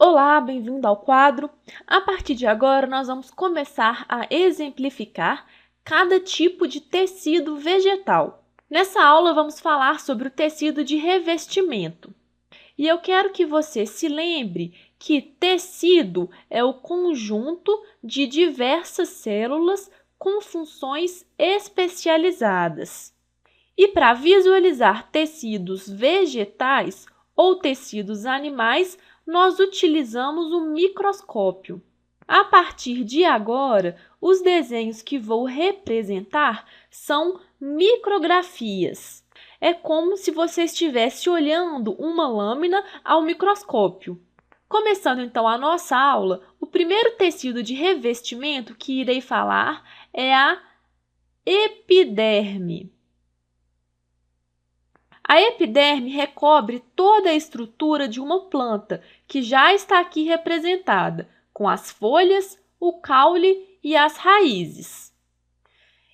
Olá, bem-vindo ao quadro. A partir de agora, nós vamos começar a exemplificar cada tipo de tecido vegetal. Nessa aula, vamos falar sobre o tecido de revestimento. E eu quero que você se lembre que tecido é o conjunto de diversas células com funções especializadas. E para visualizar tecidos vegetais ou tecidos animais, nós utilizamos o microscópio. A partir de agora, os desenhos que vou representar são micrografias. É como se você estivesse olhando uma lâmina ao microscópio. Começando então a nossa aula, o primeiro tecido de revestimento que irei falar é a epiderme. A epiderme recobre toda a estrutura de uma planta, que já está aqui representada, com as folhas, o caule e as raízes.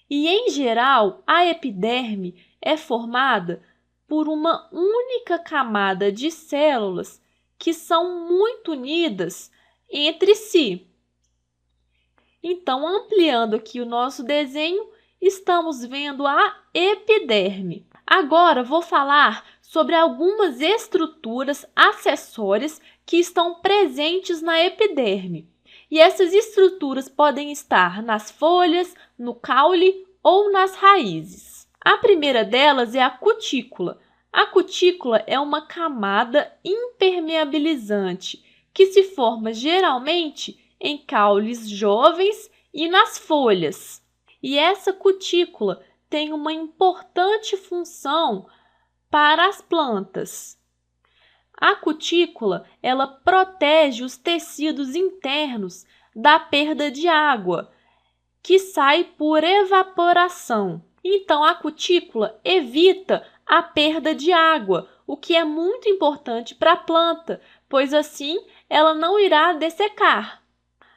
E, em geral, a epiderme é formada por uma única camada de células que são muito unidas entre si. Então, ampliando aqui o nosso desenho, estamos vendo a epiderme. Agora, vou falar sobre algumas estruturas acessórias que estão presentes na epiderme. E essas estruturas podem estar nas folhas, no caule ou nas raízes. A primeira delas é a cutícula. A cutícula é uma camada impermeabilizante que se forma geralmente em caules jovens e nas folhas. E essa cutícula tem uma importante função para as plantas. A cutícula, ela protege os tecidos internos da perda de água, que sai por evaporação. Então, a cutícula evita a perda de água, o que é muito importante para a planta, pois assim ela não irá dessecar.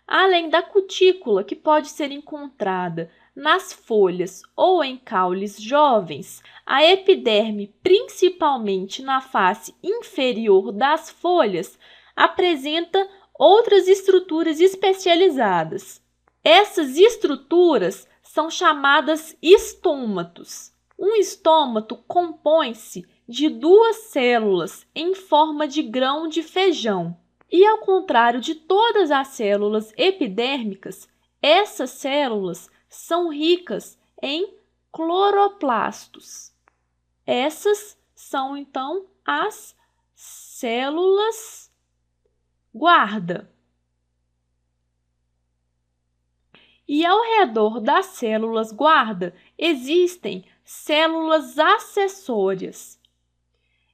Além da cutícula, que pode ser encontrada nas folhas ou em caules jovens, a epiderme, principalmente na face inferior das folhas, apresenta outras estruturas especializadas. Essas estruturas são chamadas estômatos. Um estômato compõe-se de duas células em forma de grão de feijão. E, ao contrário de todas as células epidérmicas, essas células são ricas em cloroplastos. Essas são, então, as células guarda. E ao redor das células guarda existem células acessórias.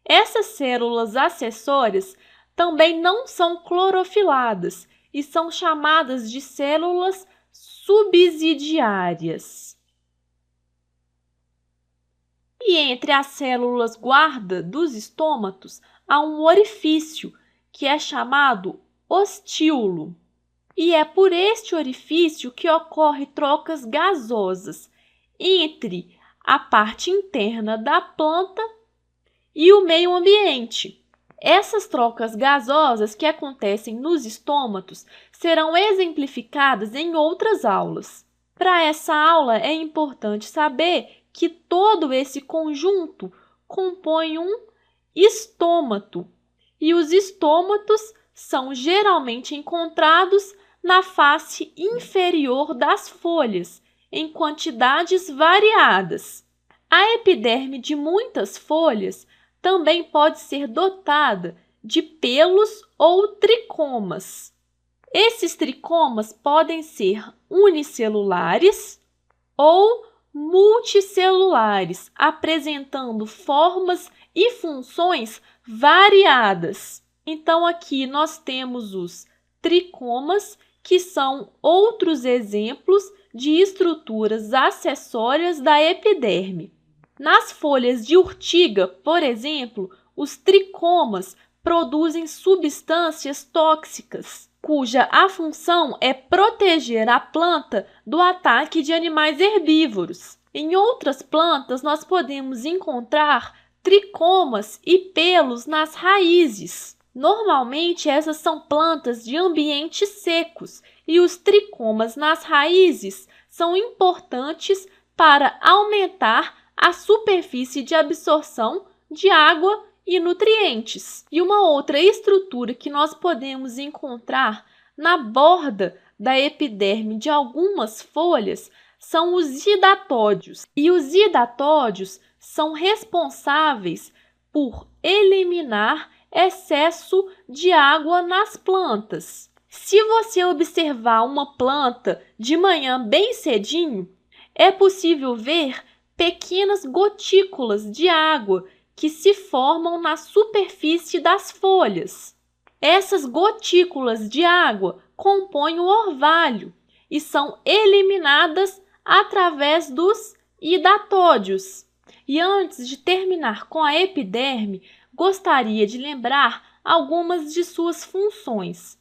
Essas células acessórias também não são clorofiladas e são chamadas de células subsidiárias. E entre as células guarda dos estômatos há um orifício, que é chamado ostíolo. E é por este orifício que ocorrem trocas gasosas entre a parte interna da planta e o meio ambiente. Essas trocas gasosas que acontecem nos estômatos serão exemplificadas em outras aulas. Para essa aula, é importante saber que todo esse conjunto compõe um estômato, e os estômatos são geralmente encontrados na face inferior das folhas, em quantidades variadas. A epiderme de muitas folhas também pode ser dotada de pelos ou tricomas. Esses tricomas podem ser unicelulares ou multicelulares, apresentando formas e funções variadas. Então, aqui nós temos os tricomas, que são outros exemplos de estruturas acessórias da epiderme. Nas folhas de urtiga, por exemplo, os tricomas produzem substâncias tóxicas, cuja a função é proteger a planta do ataque de animais herbívoros. Em outras plantas, nós podemos encontrar tricomas e pelos nas raízes. Normalmente, essas são plantas de ambientes secos e os tricomas nas raízes são importantes para aumentar a superfície de absorção de água e nutrientes. E uma outra estrutura que nós podemos encontrar na borda da epiderme de algumas folhas são os hidatódios. E os hidatódios são responsáveis por eliminar excesso de água nas plantas. Se você observar uma planta de manhã bem cedinho, é possível ver pequenas gotículas de água que se formam na superfície das folhas. Essas gotículas de água compõem o orvalho e são eliminadas através dos hidatódios. E antes de terminar com a epiderme, gostaria de lembrar algumas de suas funções.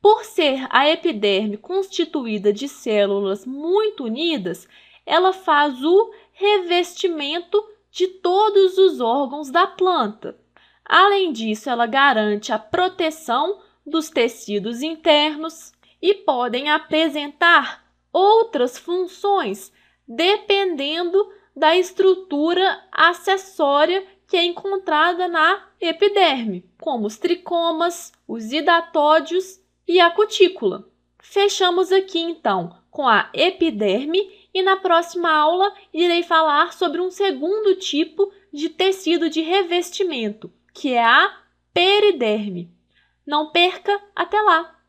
Por ser a epiderme constituída de células muito unidas, ela faz o revestimento de todos os órgãos da planta. Além disso, ela garante a proteção dos tecidos internos e podem apresentar outras funções dependendo da estrutura acessória que é encontrada na epiderme, como os tricomas, os hidatódios e a cutícula. Fechamos aqui então com a epiderme e na próxima aula irei falar sobre um segundo tipo de tecido de revestimento, que é a periderme. Não perca, até lá!